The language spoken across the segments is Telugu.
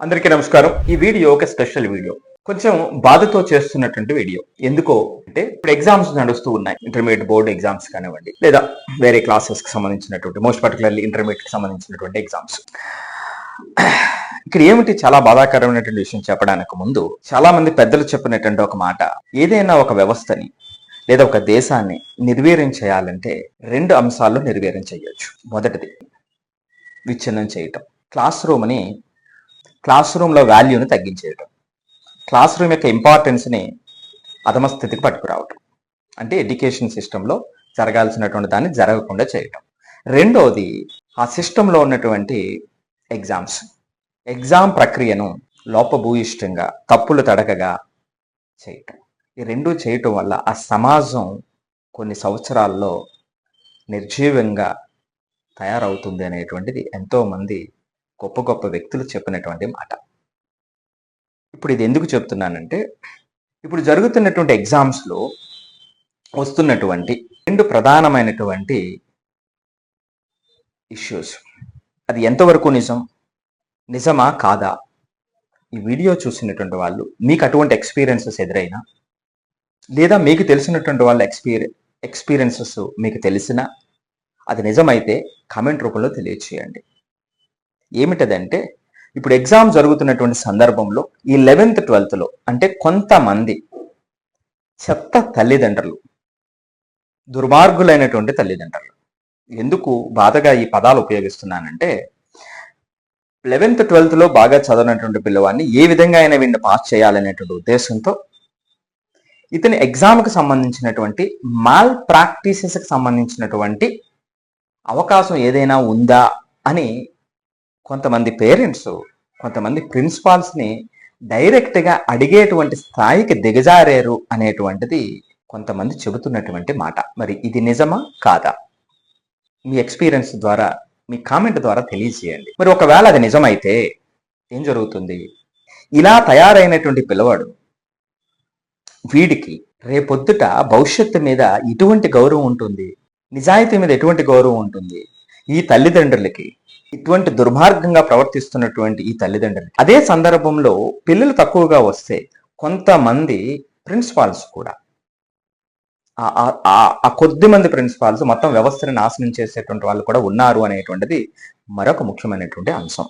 అందరికీ నమస్కారం. ఈ వీడియో ఒక స్పెషల్ వీడియో. కొంచెం బాధతో చేస్తున్నటువంటి వీడియో. ఎందుకో అంటే ఇప్పుడు ఎగ్జామ్స్ నడుస్తూ ఉన్నాయి. ఇంటర్మీడియట్ బోర్డు ఎగ్జామ్స్ కానివ్వండి, లేదా వేరే క్లాసెస్ కి సంబంధించినటువంటి మోస్ట్ పర్టికులర్లీ ఇంటర్మీడియట్ కి సంబంధించినటువంటి ఎగ్జామ్స్. ఇక్కడ ఏమిటి చాలా బాధాకరమైనటువంటి విషయం చెప్పడానికి ముందు చాలా మంది పెద్దలు చెప్పినటువంటి ఒక మాట, ఏదైనా ఒక వ్యవస్థని లేదా ఒక దేశాన్ని నిర్వీర్యం చేయాలంటే రెండు అంశాల్లో నిర్వీర్యం చేయొచ్చు. మొదటిది విచ్ఛిన్నం చేయటం. క్లాస్ రూమ్లో వాల్యూని తగ్గించేయటం, క్లాస్ రూమ్ యొక్క ఇంపార్టెన్స్ని అధమ స్థితికి పట్టుకురావటం, అంటే ఎడ్యుకేషన్ సిస్టంలో జరగాల్సినటువంటి దాన్ని జరగకుండా చేయటం. రెండవది ఆ సిస్టంలో ఉన్నటువంటి ఎగ్జామ్ ప్రక్రియను లోపభూయిష్టంగా తప్పులు తడకగా చేయటం. ఈ రెండు చేయటం వల్ల ఆ సమాజం కొన్ని సంవత్సరాల్లో నిర్జీవంగా తయారవుతుంది అనేటువంటిది ఎంతో మంది గొప్ప గొప్ప వ్యక్తులు చెప్పినటువంటి మాట. ఇప్పుడు ఇది ఎందుకు చెప్తున్నానంటే, ఇప్పుడు జరుగుతున్నటువంటి ఎగ్జామ్స్లో వస్తున్నటువంటి రెండు ప్రధానమైనటువంటి ఇష్యూస్, అది ఎంతవరకు నిజమా కాదా, ఈ వీడియో చూసినటువంటి వాళ్ళు మీకు అటువంటి ఎక్స్పీరియన్సెస్ ఎదురైనా, లేదా మీకు తెలిసినటువంటి వాళ్ళ ఎక్స్పీరియన్సెస్ మీకు తెలిసినా, అది నిజమైతే కామెంట్ రూపంలో తెలియచేయండి. ఏమిటదంటే, ఇప్పుడు ఎగ్జామ్ జరుగుతున్నటువంటి సందర్భంలో ఈ 11th 12th అంటే కొంతమంది చెత్త తల్లిదండ్రులు, దుర్మార్గులైనటువంటి తల్లిదండ్రులు. ఎందుకు బాధగా ఈ పదాలు ఉపయోగిస్తున్నానంటే, 11th 12th బాగా చదవనటువంటి పిల్లవాడిని ఏ విధంగా అయినా వీడిని పాస్ చేయాలనేటువంటి ఉద్దేశంతో ఇతని ఎగ్జామ్కి సంబంధించినటువంటి మాల్ ప్రాక్టీసెస్కి సంబంధించినటువంటి అవకాశం ఏదైనా ఉందా అని కొంతమంది పేరెంట్స్, కొంతమంది ప్రిన్సిపాల్స్ని డైరెక్ట్గా అడిగేటువంటి స్థాయికి దిగజారారు అనేటువంటిది కొంతమంది చెబుతున్నటువంటి మాట. మరి ఇది నిజమా కాదా? మీ ఎక్స్పీరియన్స్ ద్వారా, మీ కామెంట్ ద్వారా తెలియజేయండి. మరి ఒకవేళ అది నిజమైతే ఏం జరుగుతుంది? ఇలా తయారైనటువంటి పిల్లవాడు, వీడికి రేపొద్దుట భవిష్యత్తు మీద ఎటువంటి గౌరవం ఉంటుంది? నిజాయితీ మీద ఎటువంటి గౌరవం ఉంటుంది? ఈ తల్లిదండ్రులకి, ఇటువంటి దుర్మార్గంగా ప్రవర్తిస్తున్నటువంటి ఈ తల్లిదండ్రులకి. అదే సందర్భంలో పిల్లలు తక్కువగా వస్తే కొంతమంది ప్రిన్సిపాల్స్ కూడా, ఆ కొద్ది మంది ప్రిన్సిపాల్స్ మొత్తం వ్యవస్థని నాశనం చేసేటువంటి వాళ్ళు కూడా ఉన్నారు అనేటువంటిది మరొక ముఖ్యమైనటువంటి అంశం.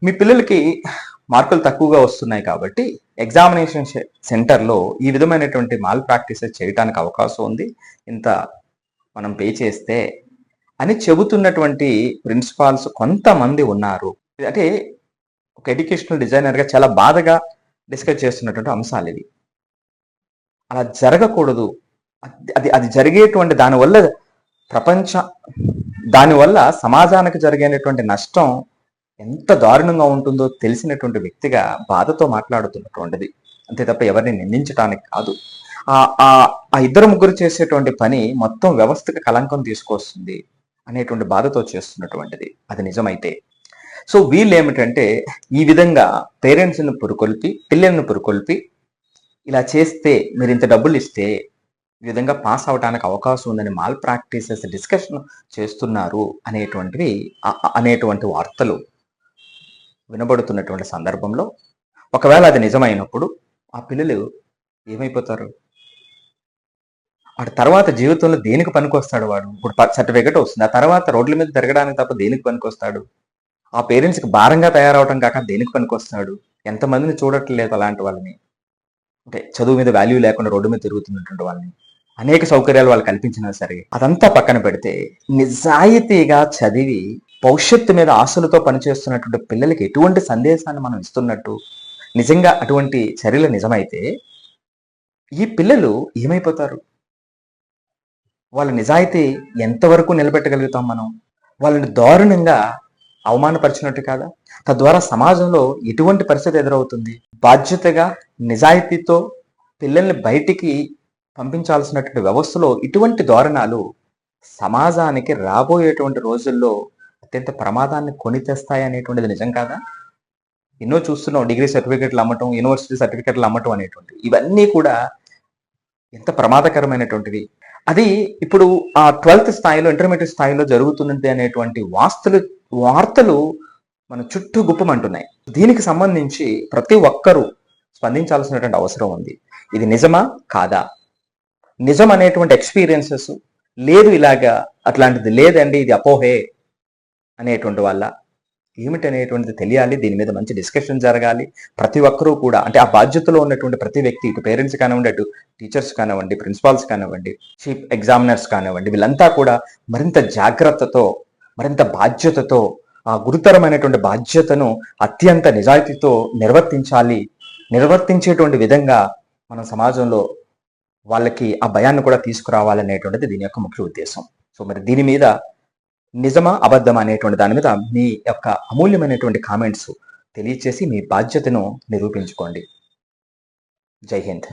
మీ పిల్లలకి మార్కులు తక్కువగా వస్తున్నాయి కాబట్టి ఎగ్జామినేషన్ సెంటర్లో ఈ విధమైనటువంటి మాల్ ప్రాక్టీసెస్ చేయడానికి అవకాశం ఉంది, ఇంత మనం పే చేస్తే అని చెబుతున్నటువంటి ప్రిన్సిపాల్స్ కొంతమంది ఉన్నారు. అంటే ఒక ఎడ్యుకేషనల్ డిజైనర్గా చాలా బాధగా డిస్కస్ చేస్తున్నటువంటి అంశాలు ఇవి. అలా జరగకూడదు. అది జరిగేటువంటి దానివల్ల సమాజానికి జరిగేటువంటి నష్టం ఎంత దారుణంగా ఉంటుందో తెలిసినటువంటి వ్యక్తిగా బాధతో మాట్లాడుతున్నటువంటిది, అంతే తప్ప ఎవరిని నిందించడానికి కాదు. ఆ ఇద్దరు ముగ్గురు చేసేటువంటి పని మొత్తం వ్యవస్థకు కలంకం తీసుకొస్తుంది అనేటువంటి బాధతో చేస్తున్నటువంటిది, అది నిజమైతే. సో వీళ్ళు ఏమిటంటే, ఈ విధంగా పేరెంట్స్ని పురుకొల్పి, పిల్లల్ని పురుకొల్పి, ఇలా చేస్తే మీరు ఇంత డబ్బులు ఇస్తే ఈ విధంగా పాస్ అవడానికి అవకాశం ఉందని మాల్ ప్రాక్టీసెస్ డిస్కషన్ చేస్తున్నారు అనేటువంటి వార్తలు వినబడుతున్నటువంటి సందర్భంలో, ఒకవేళ అది నిజమైనప్పుడు ఆ పిల్లలు ఏమైపోతారు? వాడు తర్వాత జీవితంలో దేనికి పనికొస్తాడు? వాడు ఇప్పుడు సర్టిఫికెట్ వస్తుంది, ఆ తర్వాత రోడ్ల మీద తిరగడానికి తప్ప దేనికి పనికొస్తాడు? ఆ పేరెంట్స్కి భారంగా తయారవడం కాక దేనికి పనికొస్తాడు? ఎంతమందిని చూడట్లేదు అలాంటి వాళ్ళని, అంటే చదువు మీద వాల్యూ లేకుండా రోడ్డు మీద తిరుగుతున్నటువంటి వాళ్ళని, అనేక సౌకర్యాలు వాళ్ళు కల్పించినా సరే అదంతా పక్కన పెడితే, నిజాయితీగా చదివి భవిష్యత్తు మీద ఆశలతో పనిచేస్తున్నటువంటి పిల్లలకి ఎటువంటి సందేశాన్ని మనం ఇస్తున్నట్టు? నిజంగా అటువంటి చర్యలు నిజమైతే ఈ పిల్లలు ఏమైపోతారు? వాళ్ళ నిజాయితీ ఎంతవరకు నిలబెట్టగలుగుతాం మనం? వాళ్ళని దారుణంగా అవమానపరిచినట్టు కాదా? తద్వారా సమాజంలో ఎటువంటి పరిస్థితి ఎదురవుతుంది? బాధ్యతగా, నిజాయితీతో పిల్లల్ని బయటికి పంపించాల్సినటువంటి వ్యవస్థలో ఇటువంటి దారుణాలు సమాజానికి రాబోయేటువంటి రోజుల్లో అత్యంత ప్రమాదాన్ని కొని తెస్తాయి అనేటువంటిది నిజం కాదా? ఎన్నో చూస్తున్నాం, డిగ్రీ సర్టిఫికెట్లు అమ్మటం, యూనివర్సిటీ సర్టిఫికెట్లు అమ్మటం అనేటువంటి, ఇవన్నీ కూడా ఎంత ప్రమాదకరమైనటువంటివి. అది ఇప్పుడు ఆ 12th స్థాయిలో, ఇంటర్మీడియట్ స్థాయిలో జరుగుతుంది అనేటువంటి వార్తలు మన చుట్టూ గుప్పమంటున్నాయి. దీనికి సంబంధించి ప్రతి ఒక్కరూ స్పందించాల్సినటువంటి అవసరం ఉంది. ఇది నిజమా కాదా? నిజం అనేటువంటి ఎక్స్పీరియన్సెస్ లేదు, ఇలాగా అట్లాంటిది లేదండి, ఇది అపోహే అనేటువంటి వల్ల ఏమిటనేటువంటిది తెలియాలి. దీని మీద మంచి డిస్కషన్ జరగాలి. ప్రతి ఒక్కరూ కూడా, అంటే ఆ బాధ్యతలో ఉన్నటువంటి ప్రతి వ్యక్తి, ఇటు పేరెంట్స్ కానివ్వండి, అటు టీచర్స్ కానివ్వండి, ప్రిన్సిపాల్స్ కానివ్వండి, చీఫ్ ఎగ్జామినర్స్ కానివ్వండి, వీళ్ళంతా కూడా మరింత జాగ్రత్తతో, మరింత బాధ్యతతో, ఆ గురుతరమైనటువంటి బాధ్యతను అత్యంత నిజాయితీతో నిర్వర్తించేటువంటి విధంగా మన సమాజంలో వాళ్ళకి ఆ భయాన్ని కూడా తీసుకురావాలనేటువంటిది దీని యొక్క ముఖ్య ఉద్దేశం. సో మరి దీని మీద నిజమా అబద్ధమా అనేటువంటి దాని మీద మీ యొక్క అమూల్యమైనటువంటి కామెంట్స్ తెలియచేసి మీ బాధ్యతను నిరూపించుకోండి. జై హింద్.